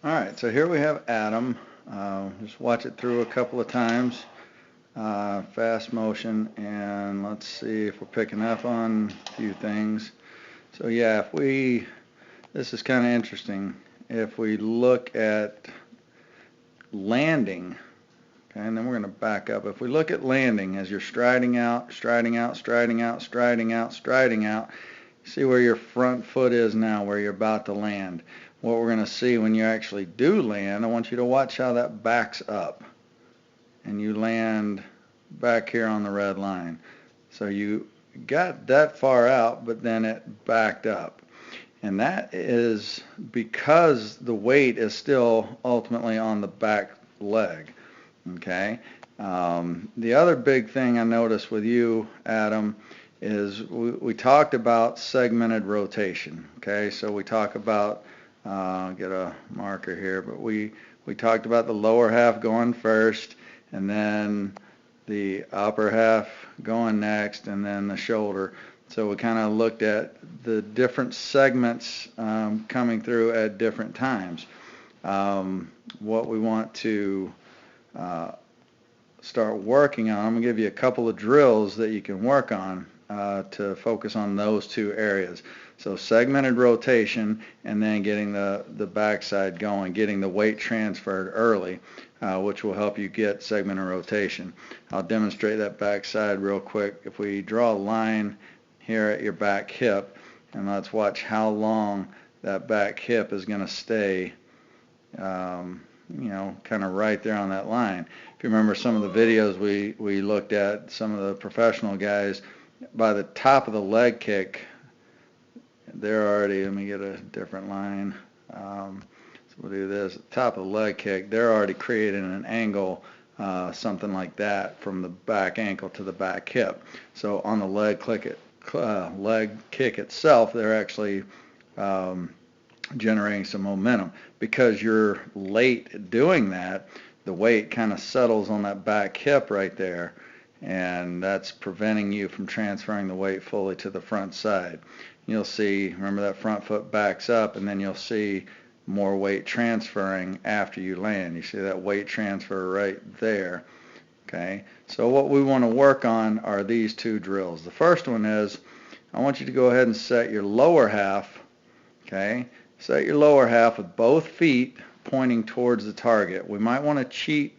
All right, so here we have Adam. Just watch it through a couple of times, fast motion, and let's see if we're picking up on a few things. So yeah, this is kind of interesting. If we look at landing, okay, and then we're going to back up. If we look at landing as you're striding out, striding out, striding out, striding out, striding out, see where your front foot is now, where you're about to land. What we're going to see when you actually do land, I want you to watch how that backs up. And you land back here on the red line. So you got that far out, but then it backed up. And that is because the weight is still ultimately on the back leg. Okay. The other big thing I noticed with you, Adam, is we talked about segmented rotation. Okay, so we talk about get a marker here, but we talked about the lower half going first, and then the upper half going next, and then the shoulder. So we kind of looked at the different segments coming through at different times. What we want to uh, start working on. I'm going to give you a couple of drills that you can work on to focus on those two areas. So segmented rotation and then getting the backside going, getting the weight transferred early, which will help you get segmented rotation. I'll demonstrate that backside real quick. If we draw a line here at your back hip, and let's watch how long that back hip is going to stay kind of right there on that line. If you remember some of the videos we looked at, some of the professional guys, by the top of the leg kick, they're already, let me get a different line. So we'll do this. At the top of the leg kick, they're already creating an angle, something like that, from the back ankle to the back hip. So on the leg kick itself, they're actually generating some momentum. Because you're late doing that, the weight kind of settles on that back hip right there, and that's preventing you from transferring the weight fully to the front side. You'll see, remember that front foot backs up, and then you'll see more weight transferring after you land. You see that weight transfer right there. Okay, so what we want to work on are these two drills. The first one is, I want you to go ahead and set your lower half, okay, set your lower half with both feet pointing towards the target. We might want to cheat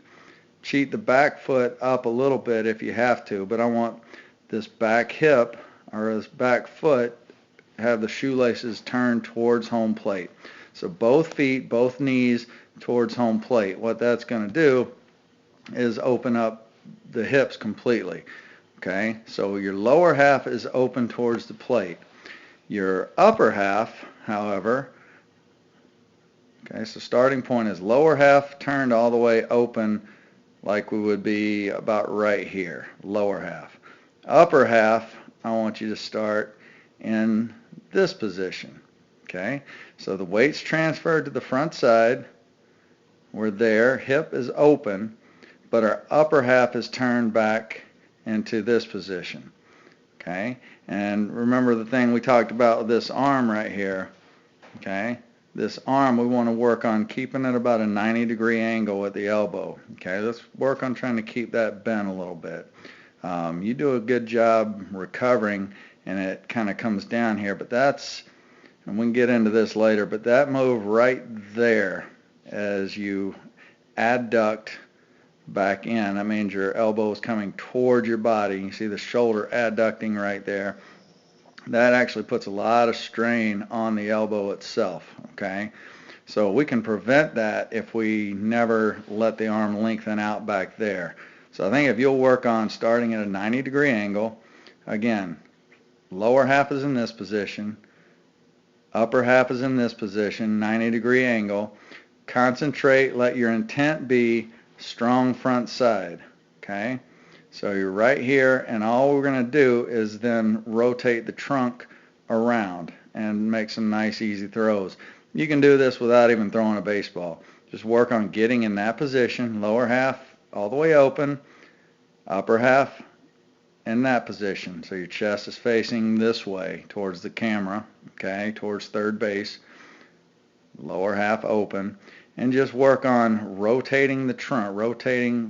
the back foot up a little bit if you have to, but I want this back hip or this back foot have the shoelaces turned towards home plate. So both feet, both knees towards home plate. What that's going to do is open up the hips completely. Okay, so your lower half is open towards the plate. Your upper half, however, okay, so starting point is lower half turned all the way open like we would be about right here, lower half. Upper half, I want you to start in this position, okay? So the weight's transferred to the front side. We're there, hip is open, but our upper half is turned back into this position, okay? And remember the thing we talked about with this arm right here, okay? This arm, we want to work on keeping it about a 90-degree angle at the elbow. Okay, let's work on trying to keep that bent a little bit. You do a good job recovering, and it kind of comes down here, but that's, and we can get into this later, but that move right there as you adduct back in, that means your elbow is coming towards your body. You see the shoulder adducting right there. That actually puts a lot of strain on the elbow itself, okay? So we can prevent that if we never let the arm lengthen out back there. So I think if you'll work on starting at a 90-degree angle, again, lower half is in this position, upper half is in this position, 90-degree angle. Concentrate, let your intent be strong front side, okay? So you're right here, and all we're going to do is then rotate the trunk around and make some nice easy throws. You can do this without even throwing a baseball. Just work on getting in that position, lower half all the way open, upper half in that position. So your chest is facing this way towards the camera, okay, towards third base. lower half open, and just work on rotating the trunk,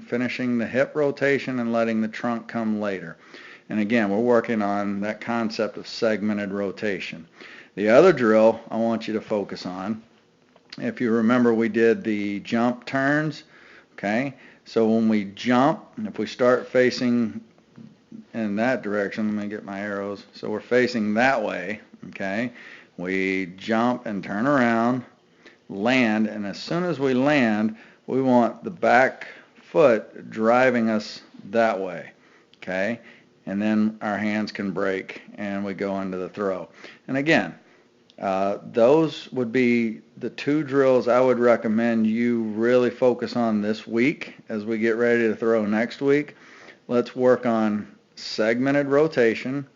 finishing the hip rotation and letting the trunk come later. And again, we're working on that concept of segmented rotation. The other drill I want you to focus on, if you remember, we did the jump turns, okay? So when we jump, if we start facing in that direction, let me get my arrows. So we're facing that way, okay? We jump and turn around, land, and as soon as we land, we want the back foot driving us that way, okay? And then our hands can break and we go into the throw. And again, those would be the two drills I would recommend you really focus on this week as we get ready to throw next week. Let's work on segmented rotation,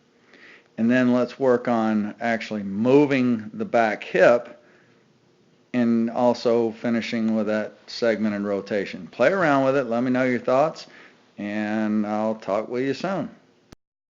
and then let's work on actually moving the back hip and also finishing with that segmented rotation. Play around with it. Let me know your thoughts, and I'll talk with you soon.